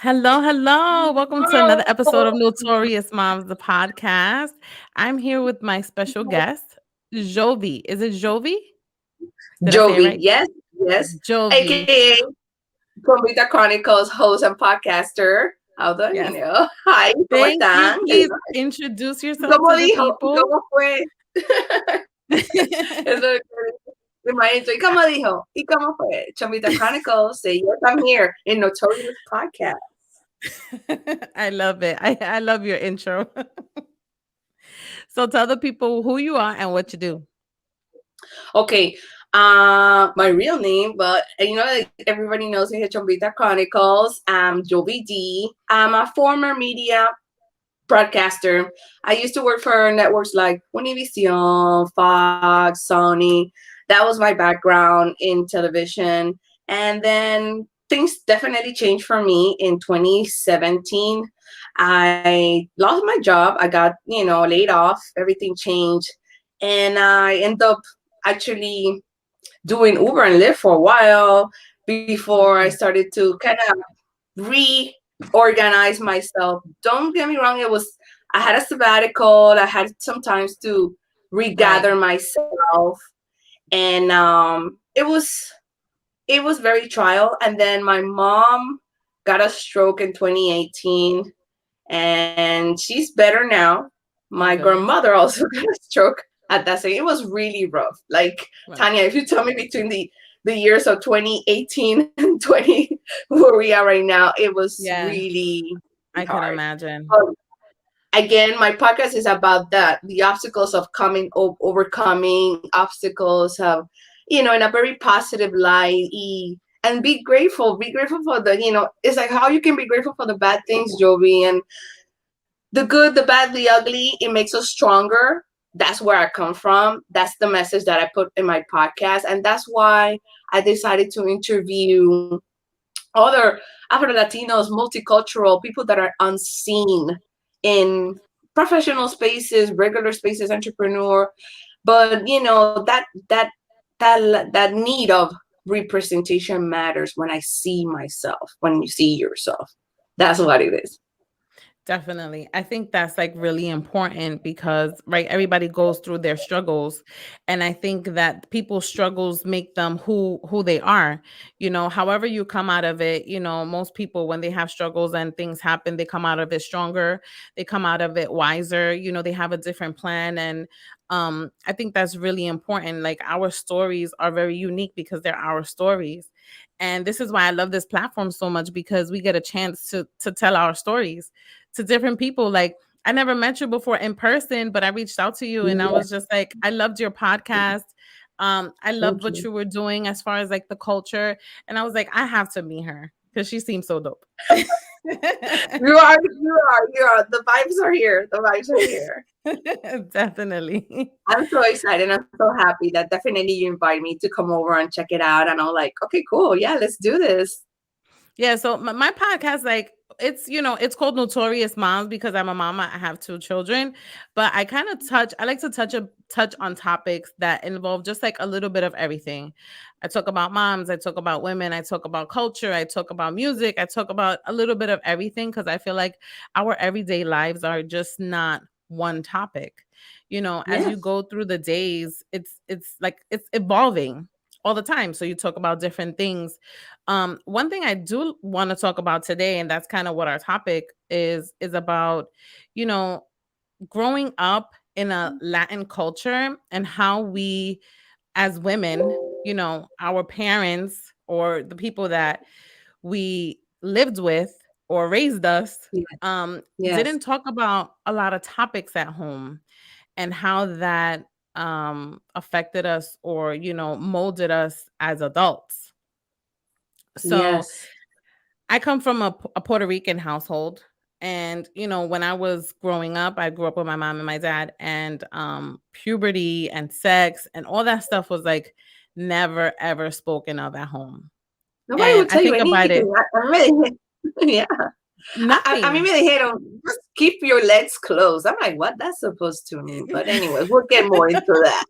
Hello, hello. Welcome to another episode of Notorious Momz, the podcast. I'm here with my special guest, Yovy. Is it Yovy? Did I say it Yovy, right? yes, Yovy. aka Chombita Chronicles host and podcaster. How do you Yes. know? Hi, ¿cómo Thank you. están? Please introduce yourself ¿Cómo to the dijo? people. ¿Cómo fue? Eso es my intro. ¿Y cómo dijo? ¿Y cómo fue? Chombita Chronicles, say yes, I'm here in Notorious Podcast. I love it. I love your intro. So tell the people who you are and what you do. Okay, my real name, but like everybody knows me, Chombita Chronicles. I'm Yuvy D. I'm a former media broadcaster. I used to work for networks like Univision, Fox, Sony. That was my background in television. And then things definitely changed for me in 2017. I lost my job. I got, laid off. Everything changed. And I ended up actually doing Uber and Lyft for a while before I Okay. started to kind of reorganize myself. Don't get me wrong, I had a sabbatical. I had some times to Right. regather myself, and it was very trial. And then my mom got a stroke in 2018, and she's better now. Oh My goodness. grandmother also got a stroke at that same. It was really rough. Like, Right. Tanya, if you tell me between the years of 2018 and 20 where we are right now, it was Yeah, really I can hard. imagine. But again, my podcast is about that, the obstacles of overcoming obstacles of, in a very positive light. And be grateful for it's like how you can be grateful for the bad things, Jovi, and the good, the bad, the ugly. It makes us stronger. That's where I come from. That's the message that I put in my podcast. And that's why I decided to interview other Afro Latinos, multicultural people that are unseen in professional spaces, regular spaces, entrepreneur. But that need of representation matters when I see myself, when you see yourself. That's what it is. Definitely. I think that's like really important because, right, everybody goes through their struggles. And I think that people's struggles make them who they are. However you come out of it, most people when they have struggles and things happen, they come out of it stronger. They come out of it wiser, they have a different plan. And I think that's really important. Like our stories are very unique because they're our stories. And this is why I love this platform so much because we get a chance to tell our stories to different people. Like I never met you before in person, but I reached out to you and I was Yes, just like, I loved your podcast. I loved thank what you. you were doing as far as like the culture. And I was like, I have to meet her because she seems so dope. You are. The vibes are here. The vibes are here. Definitely. I'm so excited. I'm so happy that definitely you invite me to come over and check it out. And I'm like, okay, cool. Yeah, let's do this. Yeah, so my podcast, like it's called Notorious Moms because I'm a mama. I have two children, but I kind of I like to touch on topics that involve just like a little bit of everything. I talk about moms, I talk about women, I talk about culture, I talk about music, I talk about a little bit of everything because I feel like our everyday lives are just not one topic. As you Yes. go through the days, it's like it's evolving all the time. So you talk about different things. One thing I do want to talk about today, and that's kind of what our topic is about, you know, growing up in a Latin culture and how we as women, our parents or the people that we lived with or raised us, Yes. Yes. didn't talk about a lot of topics at home and how that affected us or, molded us as adults. So Yes. I come from a Puerto Rican household. And, when I was growing up, I grew up with my mom and my dad, and puberty and sex and all that stuff was like never ever spoken of at home. Nobody And would I tell you think about anything. it, I'm really, yeah. I mean, nothing. really hate them. Just keep your legs closed. I'm like, what that's supposed to mean? But anyways, we'll get more into that.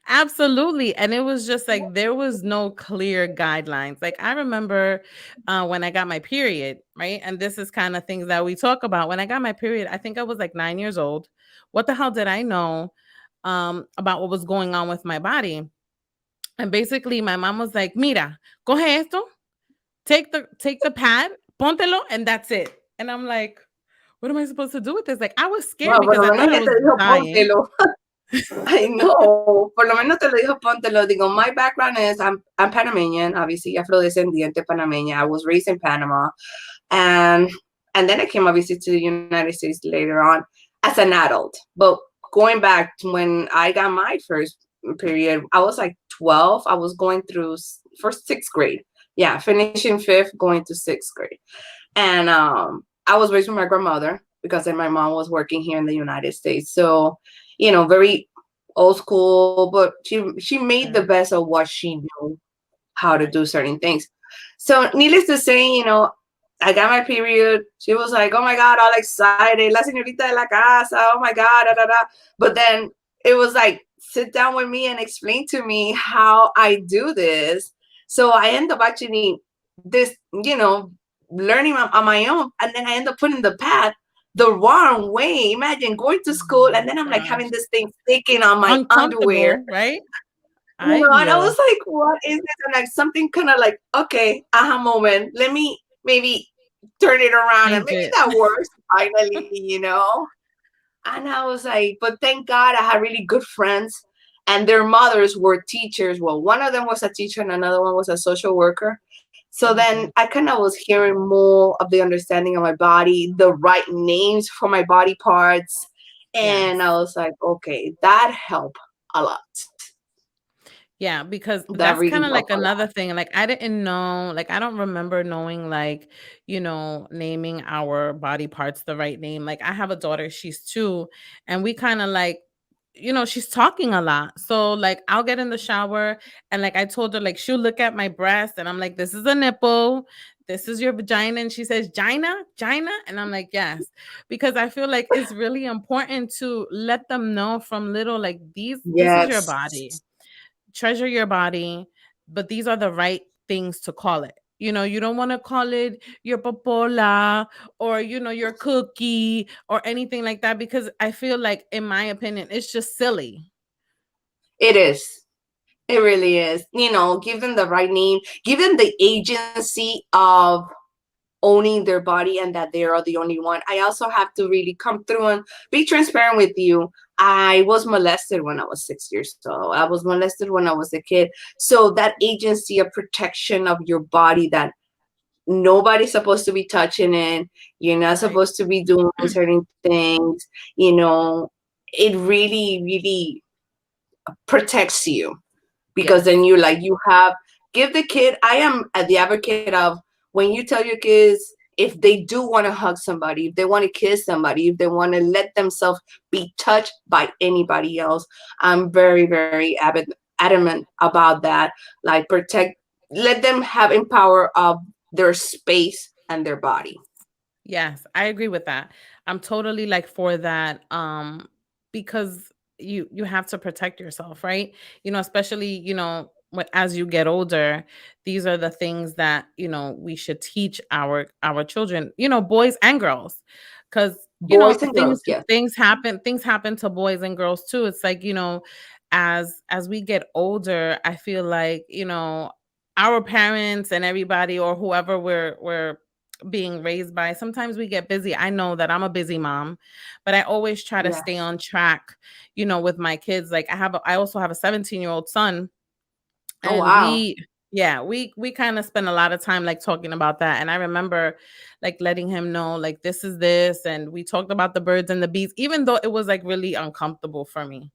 Absolutely. And it was just like there was no clear guidelines. Like I remember when I got my period, right? And this is kind of things that we talk about. When I got my period, I think I was like 9 years old. What the hell did I know about what was going on with my body? And basically my mom was like, Mira, coge esto, take the pad, póntelo, and that's it. And I'm like, what am I supposed to do with this? Like I was scared Bueno, por because lo I menos thought I ella was te dijo dying. póntelo. I know. Por lo menos te lo dijo póntelo. Digo, my background is I'm Panamanian, obviously, afrodescendiente panameña. I was raised in Panama. And and then I came obviously to the United States later on as an adult. But going back to when I got my first period, I was like 12. I was going through for sixth grade. Yeah, finishing fifth, going to sixth grade. And I was raised with my grandmother because then my mom was working here in the United States. So, very old school, but she made the Okay. best of what she knew how to Right. do certain things. So, needless to say, I got my period. She was like, "Oh my God, all excited, la señorita de la casa. Oh my God, da da da." But then it was like, sit down with me and explain to me how I do this. So I end up actually this, learning on my own, and then I end up putting the pad the wrong way. Imagine going to Oh school and my then I'm like having gosh. this thing sticking on my underwear. Uncomfortable, right? I And I was know. like, what is this? And like something kind of like, okay, aha moment. Let me maybe turn it around and Change maybe it. that works finally. And I was like, but thank God I had really good friends and their mothers were teachers. Well, one of them was a teacher and another one was a social worker. So then Okay. I kind of was hearing more of the understanding of my body, the right names for my body parts. And I Yes. was like, okay, that helped a lot. Yeah, because That that's really kind of helped like a lot. another thing. Like I didn't know, like I don't remember knowing like, naming our body parts the right name. Like I have a daughter, she's 2, and we kind of like she's talking a lot. So like I'll get in the shower and like I told her like she'll look at my breast and I'm like this is a nipple, this is your vagina and she says gina, gina and I'm like yes, because I feel like it's really important to let them know from little like this is your Yes, body, treasure your body, but these are the right things to call it. You don't want to call it your popola or your cookie or anything like that because I feel like in my opinion it's just silly. it is. It really is. Give them the right name, give them the agency of owning their body and that they are the only one. I also have to really come through and be transparent with you. I was molested when I was 6 years old. I was molested when I was a kid. So that agency of protection of your body that nobody's supposed to be touching it, you're not Right. supposed to be doing certain things, it really, really protects you because then Yes. you have give the kid. I am the advocate of when you tell your kids if they do want to hug somebody, if they want to kiss somebody, if they want to let themselves be touched by anybody else, I'm very, very adamant about that. Like protect, let them have empower of their space and their body. Yes, I agree with that. I'm totally like for that because you have to protect yourself, right? Especially, as you get older, these are the things that, we should teach our children, boys and girls. Cuz Boys and things girls, yes. things happen to boys and girls too. It's like, as we get older, I feel like, our parents and everybody or whoever we're being raised by. Sometimes we get busy. I know that I'm a busy mom, but I always try to stay Yes. on track, with my kids. Like I also have a 17-year-old son Oh and wow. we kind of spend a lot of time like talking about that. And I remember like letting him know like this is this and we talked about the birds and the bees even though it was like really uncomfortable for me,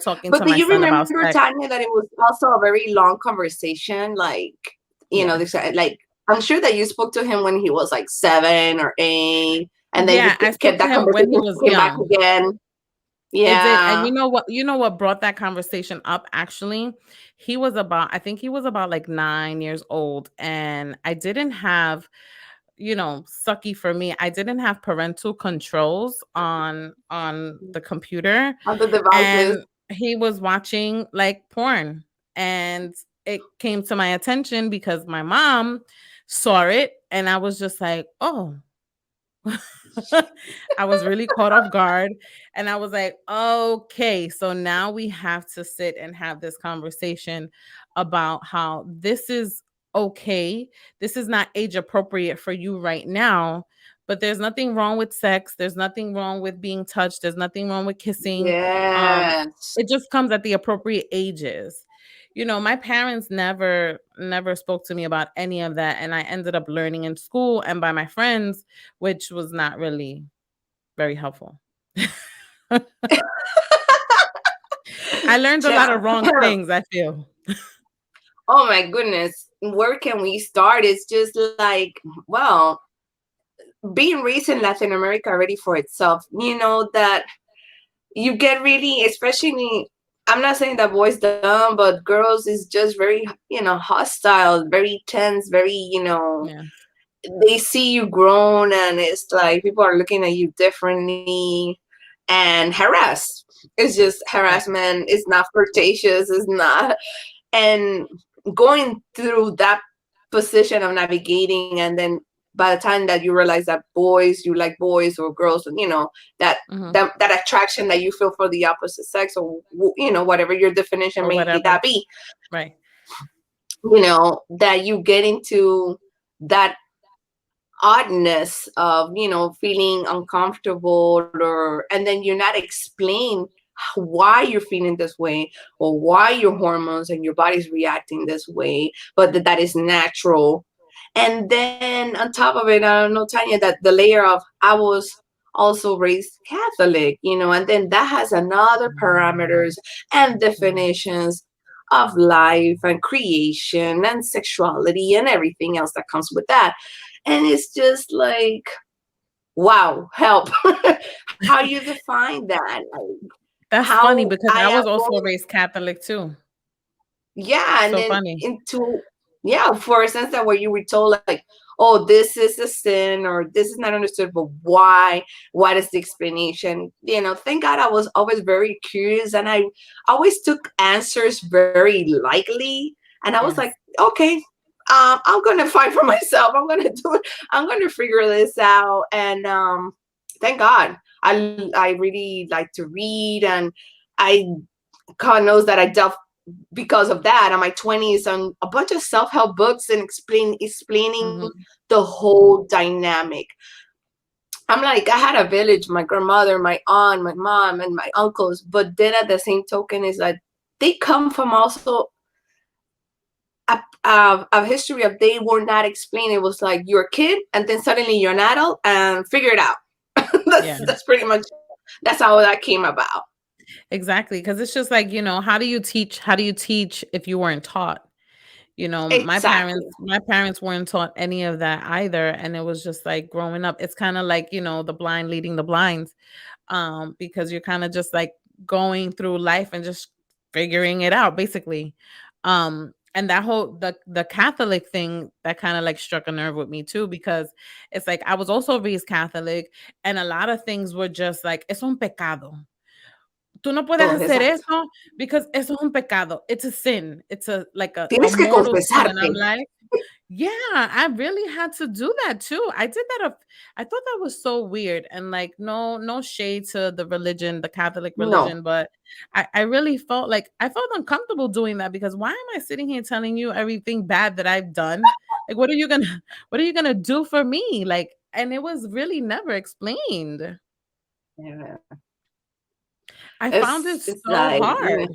talking But to do my you son about remember, sex. Tanya, that it was also a very long conversation? Like, Yes. like I'm sure that you spoke to him when he was like 7 or 8, and then you Yeah, I spoke kept to that him when he conversation was came back young. again. It did. And Yeah. you know what brought that conversation up actually? I think he was about like 9 years old and I didn't have, sucky for me. I didn't have parental controls on the computer On the and devices. he was watching like porn, and it came to my attention because my mom saw it, and I was just like, "Oh." I was really caught off guard, and I was like, "Okay, so now we have to sit and have this conversation about how this is okay. This is not age appropriate for you right now, but there's nothing wrong with sex. There's nothing wrong with being touched. There's nothing wrong with kissing. Um, Yes. it just comes at the appropriate ages." My parents never spoke to me about any of that, and I ended up learning in school and by my friends, which was not really very helpful. I learned a lot of wrong things, I feel. Oh my goodness. Where can we start? It's just like, well, being raised in Latin America already for itself, that you get really, especially, I'm not saying that boys dumb, but girls is just very, hostile, very tense, very, Yeah. they see you grown, and it's like people are looking at you differently and harass. It's just Right. harassment. It's not flirtatious. It's not. And going through that position of navigating, and then by the time that you realize that boys, you like boys or girls, that Mhm. that attraction that you feel for the opposite sex, or whatever your definition Or may whatever. that be, Right. that you get into that oddness of feeling uncomfortable, and then you're not explain why you're feeling this way, or why your hormones and your body's reacting this way, but that is natural. And then on top of it, I don't know, Tanya, that the layer of I was also raised Catholic, and then that has another parameters and Yeah. definitions of life and creation and sexuality and everything else that comes with that. And it's just like, wow, help. How you define that? Like, That's funny how because I I am was also going, raised Catholic too. yeah, and So then funny. into, yeah, for a sense that where you were told like, oh, this is a sin, or this is not understood, but why? What is the explanation? Thank God I was always very curious, and I always took answers very lightly, and I was like, Yes. okay, I'm gonna fight for myself. I'm gonna do it. I'm gonna figure this out. And thank God, I really like to read, and I God knows that I delve because of that in my 20s on a bunch of self-help books and explaining Mhm. the whole dynamic. I'm like, I had a village, my grandmother, my aunt, my mom, and my uncles, but then at the same token is that they come from also a history of they were not explained. It was like you're a kid and then suddenly you're an adult and figure it out. Yeah. That's pretty much, that's how that came about. Exactly. Because it's just like, how do you teach if you weren't taught? My Exactly. parents weren't taught any of that either, and it was just like growing up. It's kind of like, the blind leading the blinds, because you're kind of just like going through life and just figuring it out basically. And that whole the Catholic thing, that kind of like struck a nerve with me too, because it's like I was also raised Catholic, and a lot of things were just like es un pecado. Tú no puedes Oh, hacer exacto. eso because eso es un pecado. It's a sin. It's a Tienes que mortal sin. And I'm confesarte. like, yeah, I really had to do that too. I did that. I thought that was so weird, and like, no shade to the religion, the Catholic No. religion, but I really felt like I felt uncomfortable doing that, because why am I sitting here telling you everything bad that I've done? Like, what are you gonna what are you gonna do for me? Like, and it was really never explained. Yeah. I found it It's so like, hard.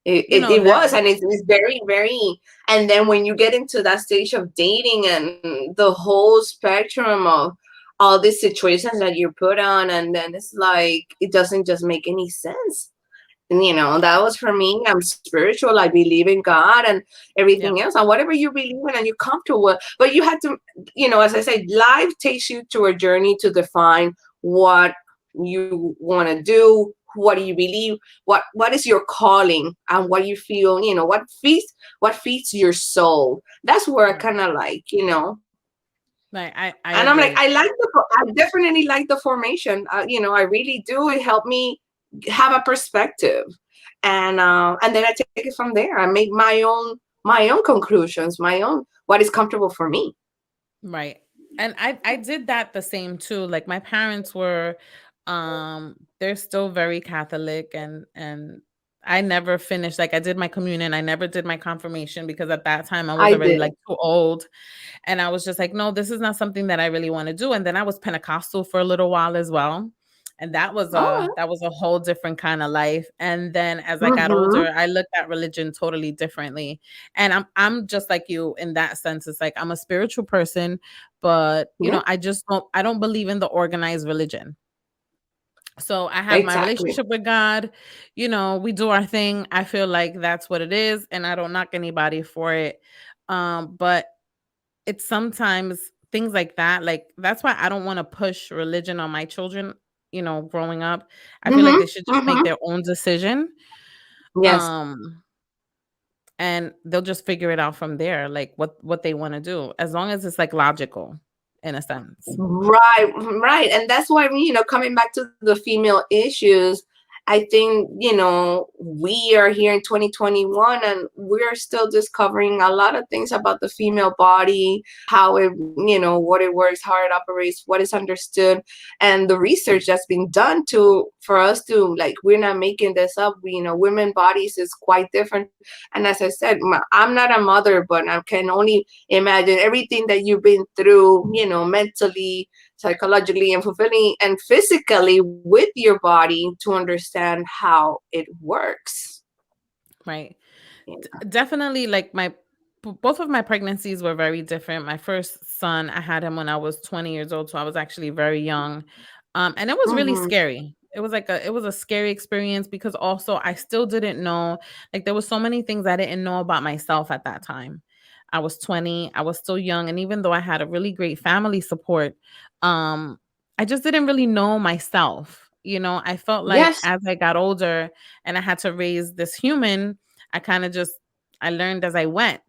it That was, and it's very, very. And then when you get into that stage of dating and the whole spectrum of all these situations that you put on, and then it's like it doesn't just make any sense. And that was for me. I'm spiritual. I believe in God and yeah. everything else, and whatever you believe in and you're comfortable with. But you had to, as I said, life takes you to a journey to define what you want to do. What do you believe? What is your calling, and what you feel? What feeds your soul. That's where I Right. kind of like, Like, I and I'm like, agree. I definitely like the formation. I really do. It helped me have a perspective, and then I take it from there. I make my own conclusions, my own what is comfortable for me. Right. And I did that the same too. Like my parents were they're still very Catholic, and I never finished, like I did my communion, I never did my confirmation because at that time I was I already did. like too old. And I was just like, no, this is not something that I really want to do. And then I was Pentecostal for a little while as well. And Oh, that was a whole different kind of life. And then as I got mm-hmm. older, I looked at religion totally differently. And I'm just like you in that sense. It's like I'm a spiritual person, but Yeah, I don't believe in the organized religion. So I have my exactly. relationship with God. We do our thing. I feel like that's what it is, and I don't knock anybody for it. But it's sometimes things like that. Like that's why I don't want to push religion on my children, growing up. I feel like Mm-hmm. they should just make Mm-hmm. their own decision. Yes. Um and they'll just figure it out from there, like what they want to do, as long as it's like logical in a sense. Right, right. And that's why, coming back to the female issues, I think, we are here in 2021 and we're still discovering a lot of things about the female body, how it, what it works, how it operates, what is understood, and the research that's been done to for us to, like, we're not making this up. Women bodies is quite different. And as I said, I'm not a mother, but I can only imagine everything that you've been through, mentally, psychologically, and fulfilling and physically with your body to understand how it works. Right. You Definitely, like both of my pregnancies were very different. My first son, I had him when I was 20 years old, so I was actually very young. And it was really Mm-hmm. scary. It was a scary experience because also I still didn't know, like there was so many things I didn't know about myself at that time. I was 20, I was still young, and even though I had a really great family support, um I just didn't really know myself. I felt like Yes. as I got older and I had to raise this human, I kind of just I learned as I went.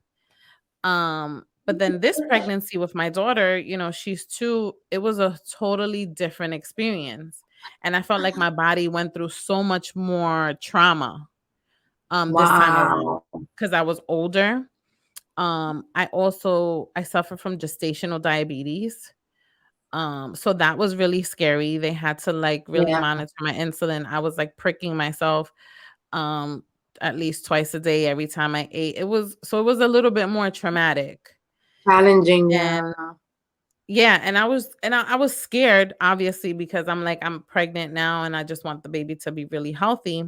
But then this pregnancy with my daughter, she's 2, it was a totally different experience. And I felt like my body went through so much more trauma this time around Wow. because I was older. I suffer from gestational diabetes. So that was really scary. They had to like really Yeah. monitor my insulin. I was like pricking myself um at least twice a day every time I ate. It was a little bit more traumatic. Challenging. And Yeah. yeah, and I was scared obviously because I'm like I'm pregnant now and I just want the baby to be really healthy.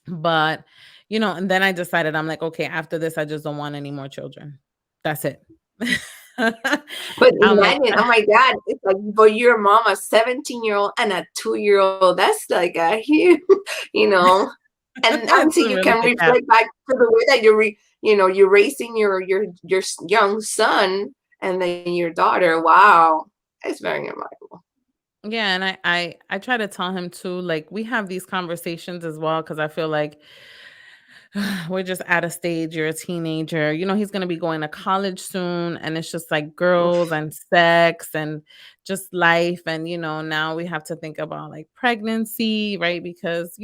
But and then I decided I'm like, okay, after this I just don't want any more children. That's it. But I'm like imagine, oh my God, it's like, but your mom, a 17-year-old and a 2-year-old. That's like a huge, you know. And it's until a you really can big gap. reflect back to the way that you're raising your young son and then your daughter. Wow, it's very remarkable. Yeah, and I try to tell him too, like we have these conversations as well because I feel like we're just at a stage. You're a teenager. He's gonna be going to college soon, and it's just like girls Oof. and sex and just life. And now we have to think about like pregnancy, right? Because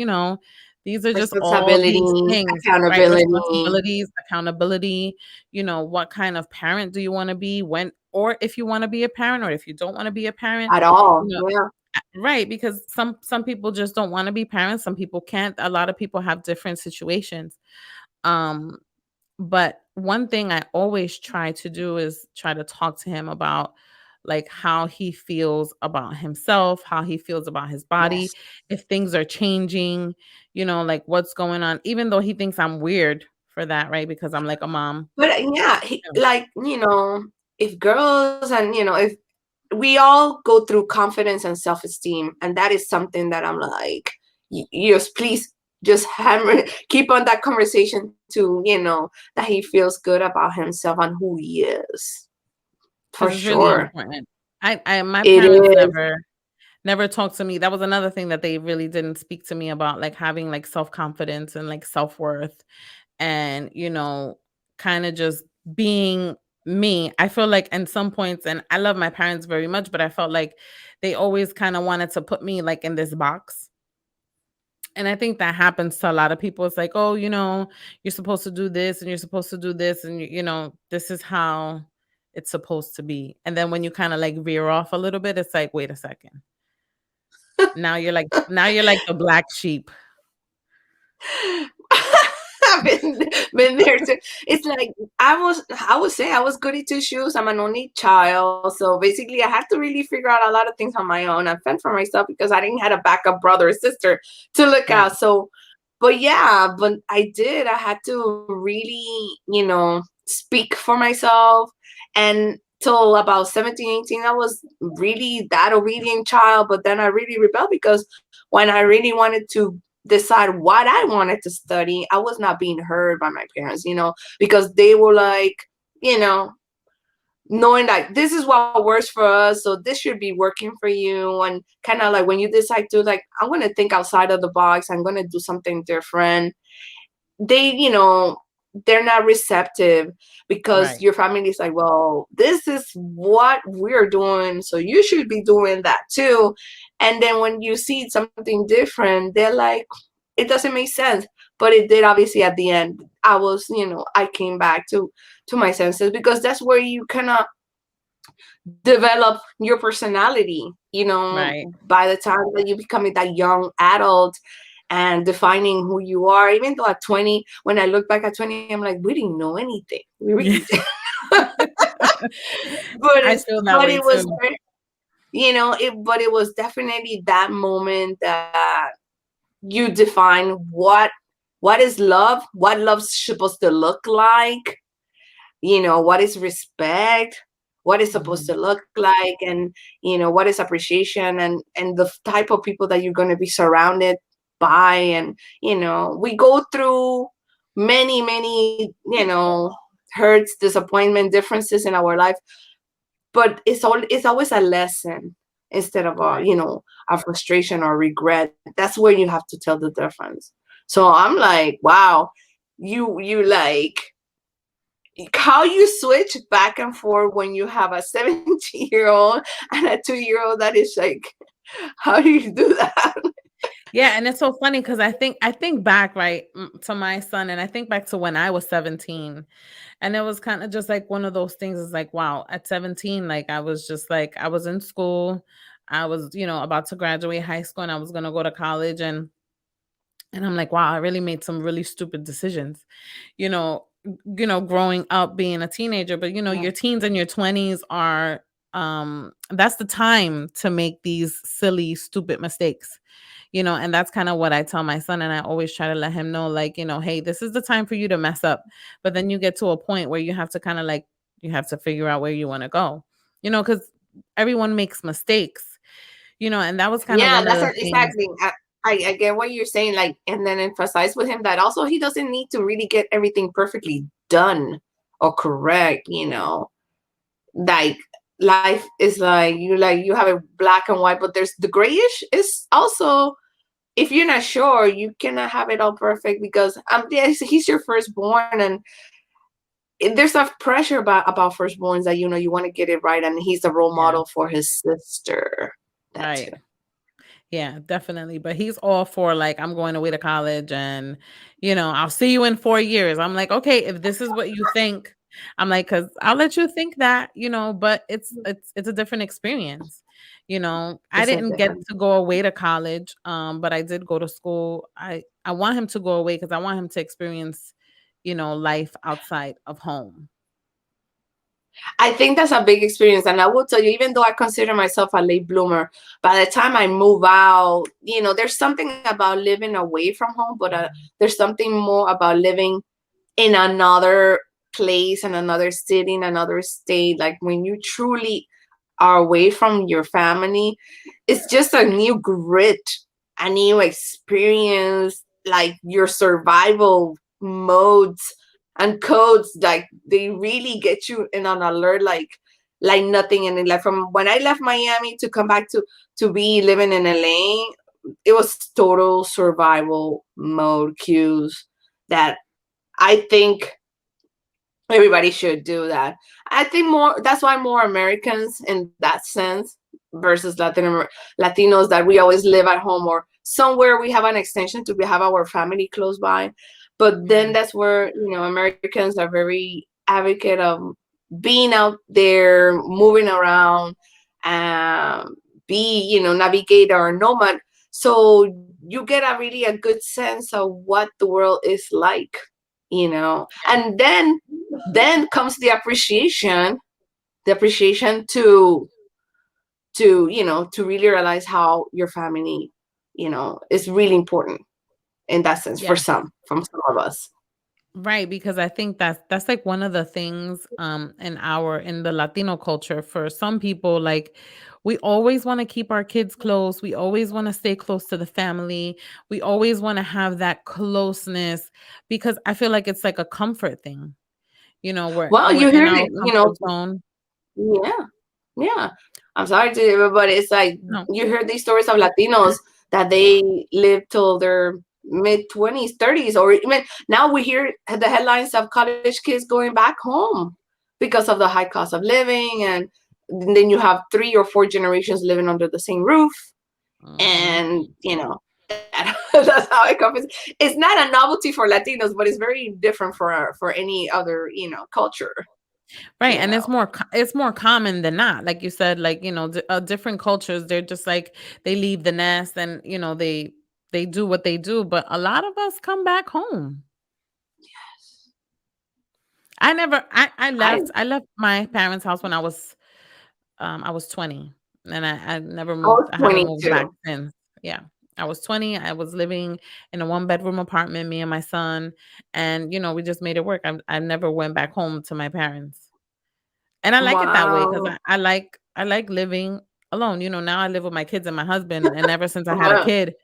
these are just all Responsibility, these things, right? accountability, Responsibilities, accountability. What kind of parent do you want to be when, or if you want to be a parent, or if you don't want to be a parent, at you all. know, Yeah. right, because some people just don't want to be parents, some people can't. A lot of people have different situations. Um, but one thing I always try to do is try to talk to him about like how he feels about himself, how he feels about his body, Yes. if things are changing, like what's going on, even though he thinks I'm weird for that, right? Because I'm like a mom. But yeah, like, if girls and, if we all go through confidence and self-esteem, and that is something that I'm like, just please just hammer, keep on that conversation to, that he feels good about himself and who he is, for Because it's really sure. important. I my It parents is. never talked to me. That was another thing that they really didn't speak to me about, like having like self-confidence and like self-worth and, kind of just being me. I feel like in some points, and I love my parents very much, but I felt like they always kind of wanted to put me like in this box. And I think that happens to a lot of people. It's like, oh, you're supposed to do this and you're supposed to do this. And, this is how it's supposed to be. And then when you kind of like veer off a little bit, it's like, wait a second. Now you're like the black sheep. I've been there too. It's like I would say I was goody two shoes. I'm an only child, so basically I had to really figure out a lot of things on my own. I fend for myself because I didn't have a backup brother or sister to look Right. out. So, but yeah, but I did. I had to really, speak for myself. And till about 17, 18, I was really that obedient child. But then I really rebelled because when I really wanted to decide what I wanted to study, I was not being heard by my parents, because they were like, you know, knowing that this is what works for us, so this should be working for you. And kind of like when you decide to, like, I'm going to think outside of the box, I'm going to do something different, they, they're not receptive because Right. your family is like, well, this is what we're doing, so you should be doing that too. And then when you see something different, they're like, it doesn't make sense. But it did, obviously. At the end, I was, I came back to my senses, because that's where you kind of develop your personality, Right. by the time that you becoming that young adult and defining who you are. Even though at 20, when I look back at 20, I'm like, we didn't know anything. We Yeah. really did. but I it, feel that but way it was too. very, but it was definitely that moment that you define what is love, what love's supposed to look like, what is respect, what is supposed Mhm. to look like, and what is appreciation, and the type of people that you're going to be surrounded by. And we go through many hurts, disappointment, differences in our life, but it's always a lesson instead of Right. a frustration or regret. That's where you have to tell the difference. So I'm like, wow, you like how you switch back and forth when you have a 17-year-old and a 2-year-old. That is like, how do you do that? Yeah, and it's so funny because I think back, right, to my son, and I think back to when I was 17, and it was kind of just like one of those things. Is like, wow, at 17, like I was just like I was in school, I was, about to graduate high school, and I was gonna go to college, and I'm like, wow, I really made some really stupid decisions, growing up being a teenager. But Yeah. your teens and your 20s are that's the time to make these silly, stupid mistakes. And that's kind of what I tell my son. And I always try to let him know, like, hey, this is the time for you to mess up. But then you get to a point where you have to kind of like, you have to figure out where you want to go, because everyone makes mistakes, and that was kind of Yeah, one of that's the things. exactly. I get what you're saying, like, and then emphasize with him that also he doesn't need to really get everything perfectly done or correct. Like, life is like you have a black and white, but there's the grayish is also, if you're not sure, you cannot have it all perfect, because yeah, he's your firstborn, and there's a pressure about firstborns that you want to get it right, and he's a role Yeah. model for his sister. That too. Right. Yeah, definitely. But he's all for like, I'm going away to college and, I'll see you in 4 years. I'm like, okay, if this is what you think, I'm like, cause I'll let you think that, but it's a different experience. I It's a didn't get different. to go away to college, but I did go to school. I want him to go away because I want him to experience, life outside of home. I think that's a big experience. And I will tell you, even though I consider myself a late bloomer, by the time I move out, there's something about living away from home, but there's something more about living in another place, in another city, in another state. Like, when you truly are away from your family, it's just a new grit, a new experience, like your survival modes and codes, like they really get you in an alert, like nothing. And like, from when I left Miami to come back to be living in LA, it was total survival mode cues that I think everybody should do that. I think more, that's why more Americans in that sense versus Latinos that we always live at home or somewhere we have an extension to have our family close by. But Yeah. then that's where, Americans are very advocate of being out there, moving around, be, navigator or nomad. So you get a really a good sense of what the world is like, and then comes the appreciation to really realize how your family, is really important in that sense Yeah. from some of us. Right, because I think that's like one of the things in the Latino culture for some people, like we always want to keep our kids close. We always want to stay close to the family. We always want to have that closeness because I feel like it's like a comfort thing. Well, We're you in hear our it, comfort zone. yeah, yeah. I'm sorry to everybody. It's like No. you hear these stories of Latinos that they live till their mid 20s, 30s, or even now we hear the headlines of college kids going back home because of the high cost of living. And then you have 3 or 4 generations living under the same roof. Mhm. And, that's how it comes. It's not a novelty for Latinos, but it's very different for any other, culture, Right, you and know. it's more common than not. Like you said, like, different cultures, they're just like they leave the nest and, they do what they do, but a lot of us come back home. I never I I left my parents' house when I was 20 and I never I moved. was I haven't moved back 22. since. Yeah. I was 20. I was living in a one-bedroom apartment, me and my son, and we just made it work. I never went back home to my parents. And I like it that way because Wow. I like living alone. Now I live with my kids and my husband, and ever since I had a Uh-huh. kid,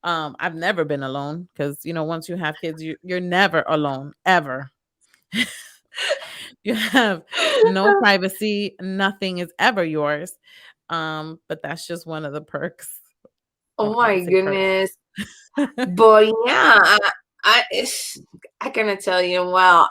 I've never been alone because once you have kids, you're never alone ever. You have no privacy, nothing is ever yours. But that's just one of the perks. Oh Well, I my would say perks. goodness. But yeah, I cannot tell you. Well,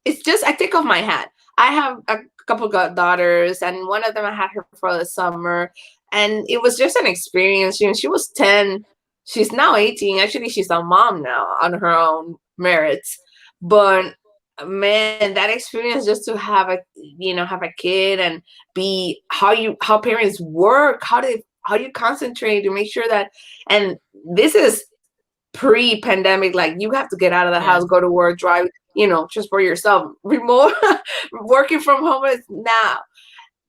it's just I take off my hat. I have a couple daughters, and one of them I had her for the summer, and it was just an experience. She was 10. She's now 18. Actually, she's a mom now on her own merits. But man, that experience just to have a kid and be how parents work, how you concentrate to make sure that, and this is pre-pandemic, like you have to get out of the Yeah. house, go to work, drive, just for yourself. Remote working from home is now.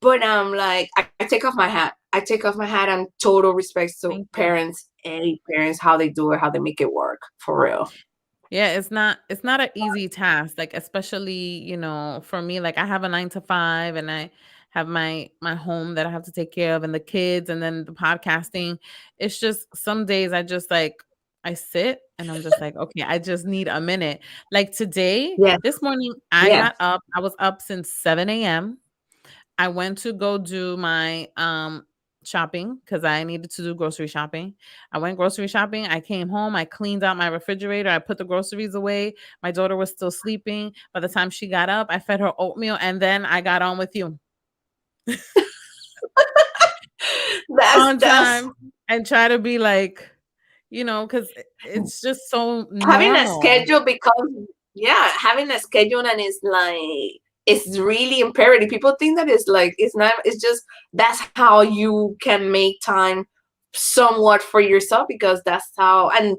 But like I take off my hat. I take off my hat and total respect to Thank you. parents, any parents, how they do it, how they make it work for real. Yeah, it's not an easy task, like, especially, for me, like, I have a 9 to 5, and I have my home that I have to take care of, and the kids, and then the podcasting. It's just some days I just, like I sit, and I'm just like, "Okay, I just need a minute." Like, today Yes, this morning, yes. I was up since 7 a.m. I went to go do my shopping because I needed to do grocery shopping. I went grocery shopping. I came home. I cleaned out my refrigerator. I put the groceries away. My daughter was still sleeping. By the time she got up, I fed her oatmeal and then I got on with you on That's time and try to be like, because it's just so having a normal. schedule becomes, yeah, having a schedule, and it's really imperative. People think that it's like it's not, it's just that's how you can make time somewhat for yourself, because that's how, and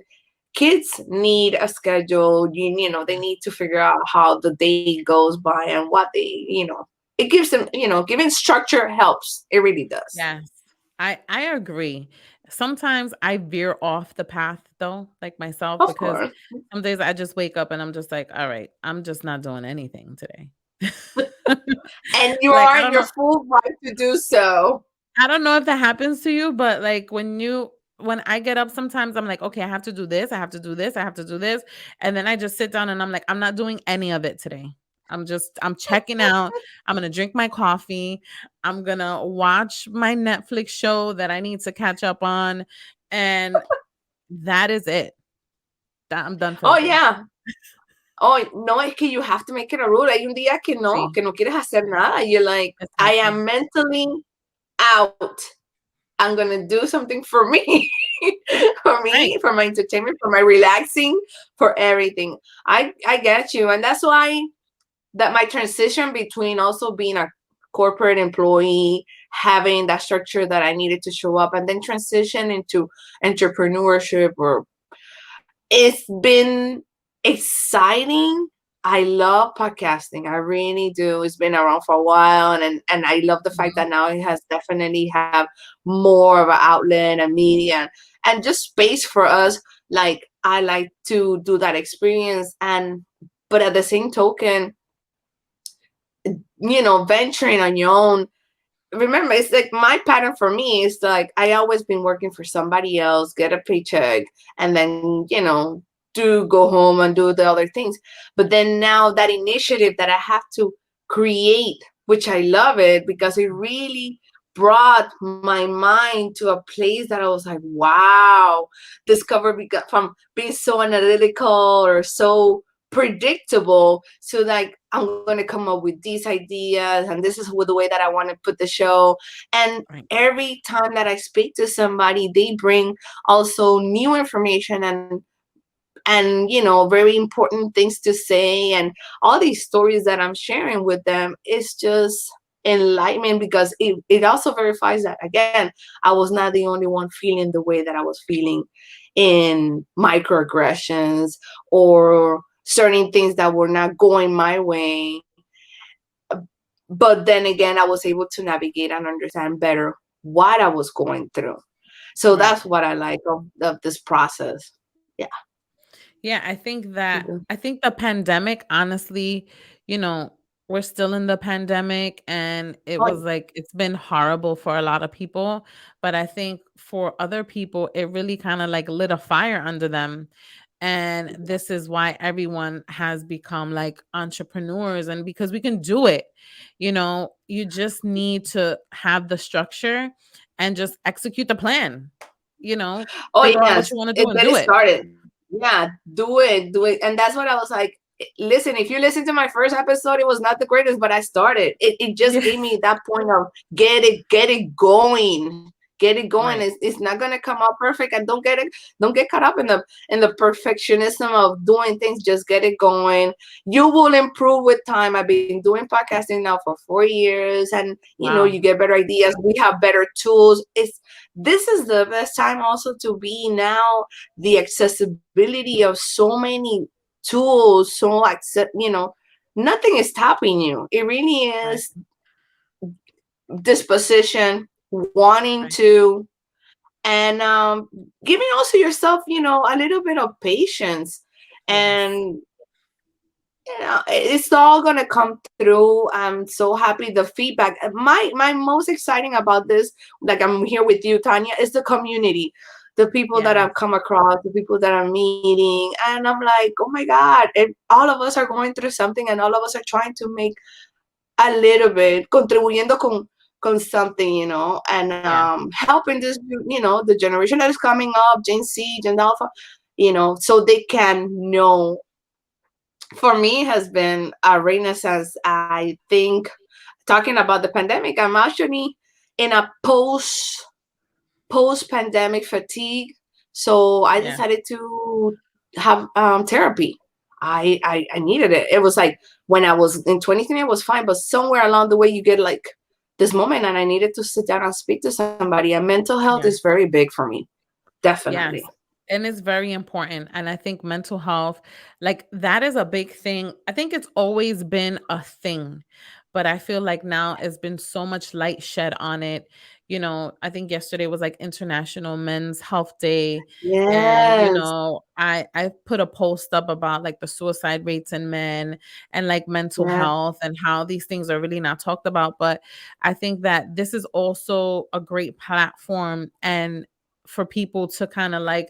kids need a schedule. They Yeah. need to figure out how the day goes by and what it gives them, giving structure helps. It really does. Yes. I agree. Sometimes I veer off the path though, like myself, Of because course. some days I just wake up and I'm just like, all right, I'm just not doing anything today. And you Like are in your full right to do so. I don't know if that happens to you, but like when I get up, sometimes I'm like, okay, I have to do this, I have to do this, I have to do this. And then I just sit down and I'm like, I'm not doing any of it today. I'm checking out. I'm gonna drink my coffee. I'm gonna watch my Netflix show that I need to catch up on. And that is it. That I'm done for the Oh day. yeah. Oh, no, es que you have to make it a rule. Hay un día Sí, que no quieres hacer nada. You're like, I exactly. am mentally out. I'm gonna do something for me, for Right. me, for my entertainment, for my relaxing, for everything. I get you, and that's why that my transition between also being a corporate employee, having that structure that I needed to show up, and then transition into entrepreneurship, or it's been exciting. I love podcasting. I really do. It's been around for a while, and I love the fact Mhm. that now it has definitely have more of an outlet and media and just space for us. Like I like to do that experience, and but at the same token, venturing on your own. Remember, it's like my pattern for me is like I always been working for somebody else, get a paycheck, and then do go home and do the other things. But then now that initiative that I have to create, which I love it because it really brought my mind to a place that I was like, wow, discover from being so analytical or so predictable. So like I'm going to come up with these ideas, and this is the way that I want to put the show. And Right. every time that I speak to somebody, they bring also new information and very important things to say, and all these stories that I'm sharing with them is just enlightenment, because it also verifies that again I was not the only one feeling the way that I was feeling in microaggressions or certain things that were not going my way. But then again, I was able to navigate and understand better what I was going through. So Right. that's what I like of this process. Yeah. Yeah, I think the pandemic, honestly, you know, we're still in the pandemic and it Oh, was like it's been horrible for a lot of people, but I think for other people it really kind of like lit a fire under them. And this is why everyone has become like entrepreneurs, and because we can do it. You just need to have the structure and just execute the plan. You know, oh figure out what yes, you want to do it and get do it it. started. Yeah, do it. And that's what I was like. Listen, if you listen to my first episode, it was not the greatest, but I started. It just Yeah. gave me that point of get it going. Get it going. Right. It's not gonna come out perfect, and don't get caught up in the perfectionism of doing things. Just get it going. You will improve with time. I've been doing podcasting now for 4 years, and you Wow. get better ideas. We have better tools. This is the best time also to be now, the accessibility of so many tools, so nothing is stopping you. It really Right. is disposition, wanting Right. to, and giving also yourself a little bit of patience. Yes. And it's all gonna come through. I'm so happy. The feedback, my most exciting about this, like I'm here with you, Tanya, is the community, the people that Yes. I've come across, the people that I'm meeting, and I'm like, oh my god, all of us are going through something, and all of us are trying to make a little bit, contribuyendo con something, and Yeah. helping this, the generation that is coming up, Gen Z, Gen Alpha, so they can know. For me has been a renaissance. I think, talking about the pandemic, I'm actually in a post pandemic fatigue. So I Yeah. decided to have therapy. I needed it. It was like when I was in 2020, I was fine, but somewhere along the way, you get like this moment, and I needed to sit down and speak to somebody. And mental health is Yeah. very big for me, definitely. Yes. And it's very important. And I think mental health, like that is a big thing. I think it's always been a thing, but I feel like now it's been so much light shed on it. I think yesterday was like International Men's Health Day. And, Yes, I put a post up about like the suicide rates in men and like mental yeah, health and how these things are really not talked about. But I think that this is also a great platform and for people to kind of like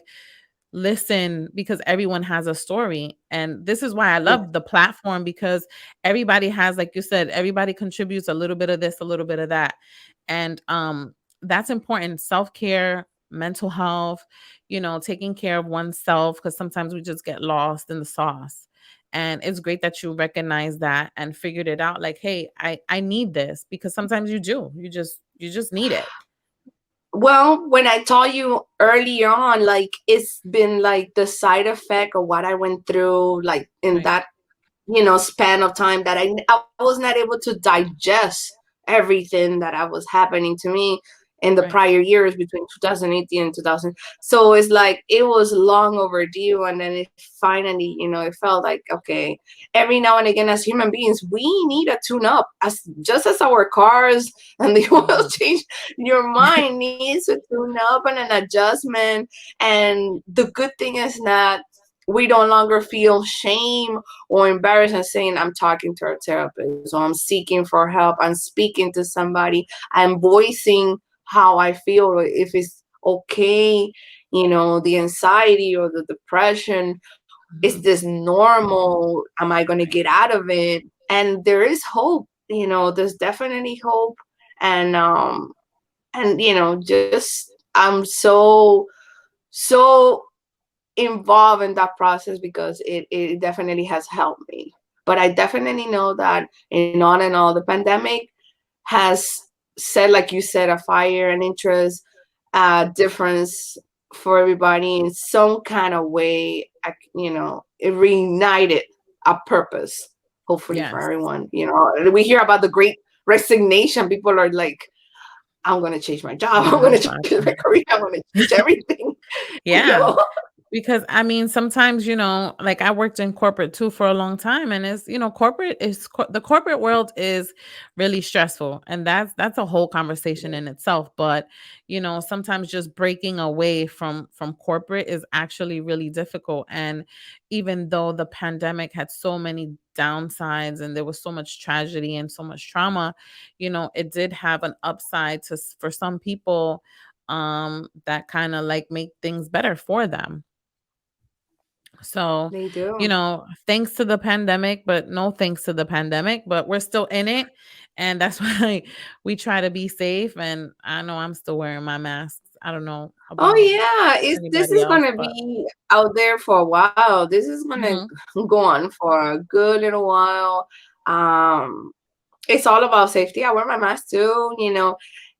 listen because everyone has a story. And this is why I yeah. love the platform because everybody has, like you said, everybody contributes a little bit of this, a little bit of that. And that's important. Self-care, mental health, taking care of oneself because sometimes we just get lost in the sauce. And it's great that you recognize that and figured it out like, hey, I need this because sometimes you do. You just need it. Well, when I told you earlier on, like it's been like the side effect of what I went through, like in Right. that span of time that I was not able to digest everything that I was happening to me in the Right. prior years between 2018 and 2000. So it's like it was long overdue, and then it finally, it felt like okay. Every now and again, as human beings, we need a tune up, as just as our cars and the oil Mhm. change. Your mind needs a tune up and an adjustment. And the good thing is that we no longer feel shame or embarrassed and saying I'm talking to a therapist or I'm seeking for help, I'm speaking to somebody, I'm voicing how I feel, or if it's okay, the anxiety or the depression, is Mhm. this normal, am I going to Right. get out of it? And there is hope, there's definitely hope. And just I'm so involved in that process because it definitely has helped me. But I definitely know that in on and all, the pandemic has set, like you said, a fire and interest difference for everybody in some kind of way. It reignited a purpose, hopefully for Yes. everyone. We hear about the great resignation. People are like, I'm going to change my job. Oh I'm my going to change gosh. my career. I'm going to change everything. you Yeah. know? Because I mean, sometimes, like I worked in corporate too for a long time, and the corporate world is really stressful, and that's a whole conversation in itself. But sometimes just breaking away from corporate is actually really difficult. And even though the pandemic had so many downsides and there was so much tragedy and so much trauma, it did have an upside for some people that kind of like make things better for them. So, They do. thanks to the pandemic, but no thanks to the pandemic, but we're still in it. And that's why we try to be safe. And I know I'm still wearing my masks. I don't know Oh about yeah, this anybody is else, gonna but be out there for a while. This is gonna mhm, go on for a good little while. Um, it's all about safety. I wear my mask too.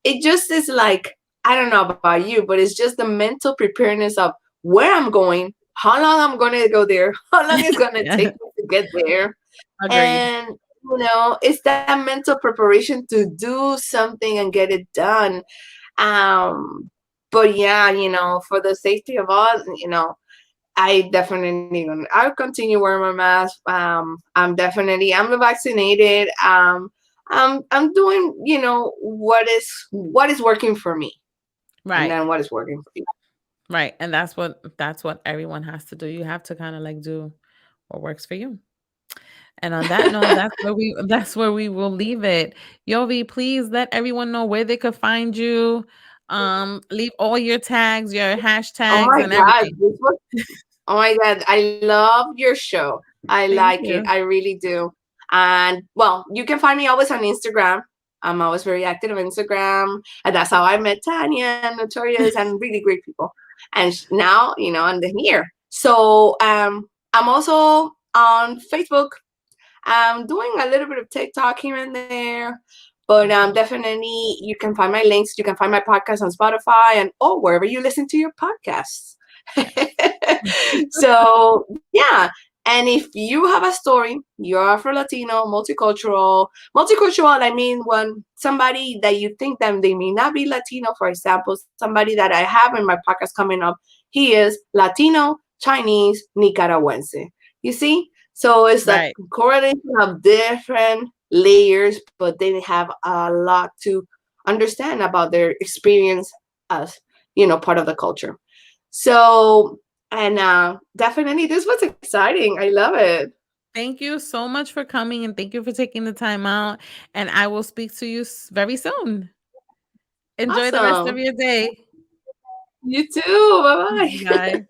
It just is like, I don't know about you, but it's just the mental preparedness of where I'm going, how long I'm gonna go there, how long it's gonna yeah, take me to get there, agreed. and it's that mental preparation to do something and get it done. um, but yeah, for the safety of all, I'll continue wearing my mask. I'm vaccinated. I'm doing, what is working for me, and Right. then what is working for you. Right. And that's what everyone has to do. You have to kind of like do what works for you. And on that note, that's where we will leave it. Yovi, please let everyone know where they could find you. Leave all your tags, your Oh hashtags my and God, everything. oh my God, I love your show. I Thank like it. you. I really do. And well, you can find me always on Instagram. I'm always very active on Instagram. And that's how I met Tanya, Notorious, and really great people. And now, I'm here. So I'm also on Facebook. I'm doing a little bit of TikTok here and there. But Okay. definitely, you can find my links. You can find my podcast on Spotify and wherever you listen to your podcasts. Yes. So yeah, and if you have a story, you're Afro Latino, multicultural. I mean, when somebody that you think that they may not be Latino, for example, somebody that I have in my podcast coming up, he is Latino, Chinese, Nicaragüense. You see, so it's a Right. correlation of different layers, but they have a lot to understand about their experience as part of the culture. So, and definitely, this was exciting. I love it. Thank you so much for coming and thank you for taking the time out. And I will speak to you very soon. Enjoy the rest of Awesome. your day. You too. Bye bye. Bye.